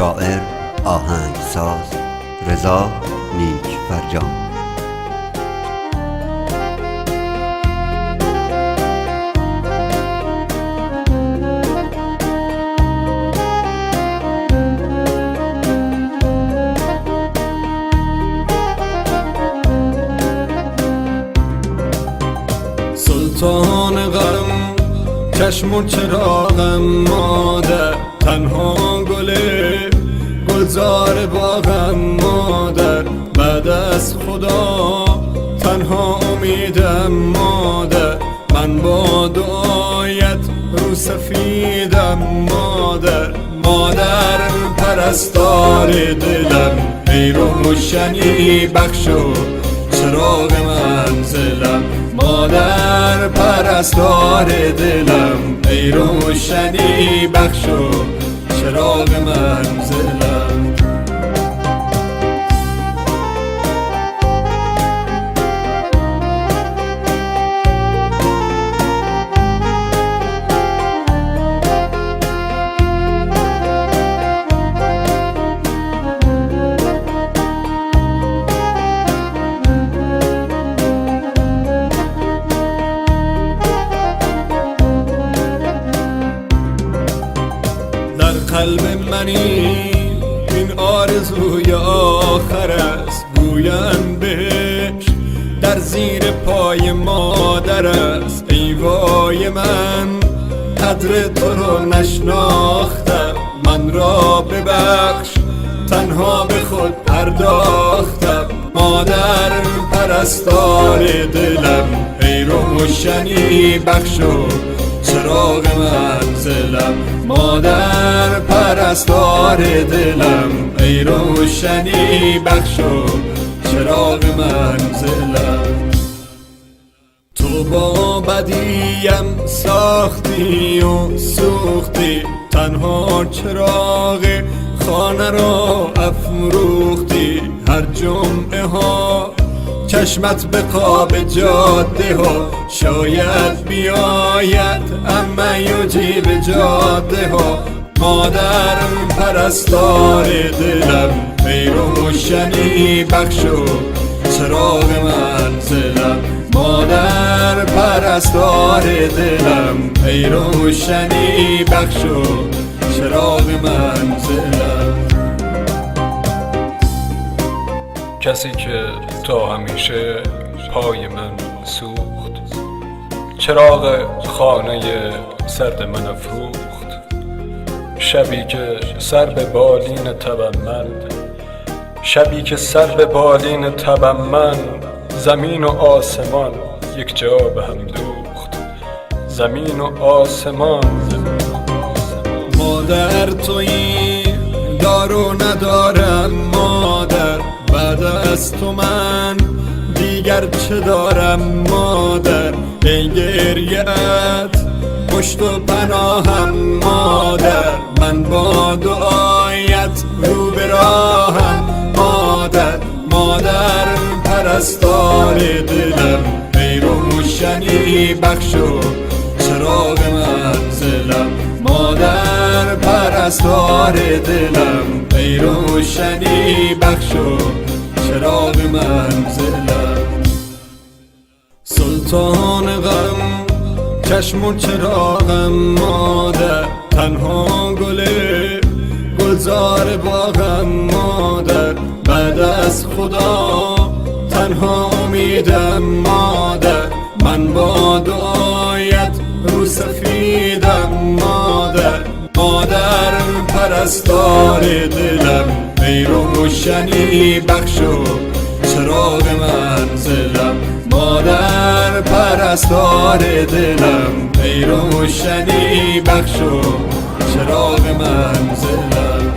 شاعر، آهنگساز رضا نیکفرجام. سلطان غم چشم و چراغم مادر، تنها گلزار باغم مادر، بعد از خدا تنها امیدم مادر، من با دعایت رو سفیدم مادر. مادر پرستار دلم، ای روشنی بخش و چراغ منزلم. مادر پرستار دلم، ای روشنی بخش و چراغ منزلم. قلب منی این آرزوی آخر است، گویم بهش در زیر پای مادر است. ای وای من قدر تو رو نشناختم، من را ببخش تنها به خود پرداختم. مادر پرستار دلم، ای روشنی بخش و چراغ منزلم. مادر پرستار دلم، ای روشنی بخش و چراغ منزلم. تو با بدیم ساختی و سوختی، تنها چراغ خانه را افروختی. هر جمعه ها چشمت به قاب جاده ها، شاید بیاید اما یجیب جاده ها. مادر پرستار دلم، ای روشنی بخش و چراغ منزلم. مادر پرستار دلم، ای روشنی بخش و چراغ منزلم. کسی که تا همیشه پای من سوخت، چراغ خانه سرد من افروخت. شبی که سر به بالین تبم من، زمین و آسمان یک جا به هم دوخت. زمین و آسمان. مادر تویی دارو ندارم مادر، بعد از تو من دیگر چه دارم مادر. ای گریت پشت و پناهم مادر، من با دعایت رو به راهم مادر. مادر پرستار دلم، ای روشنی بخش و چراغ منزلم. مادر پرستار دلم، ای روشنی بخش و چراغ منزلم. سلطان غم چشم و چراغم مادر، تنها گلزار باغم مادر، بعد از خدا تنها امیدم مادر. من با دعایت رو سفیدم مادر. مادر پرستار دلم، ای روشنی بخش و چراغ منزلم. مادر پرستار دلم، ای روشنی بخش و چراغ منزلم.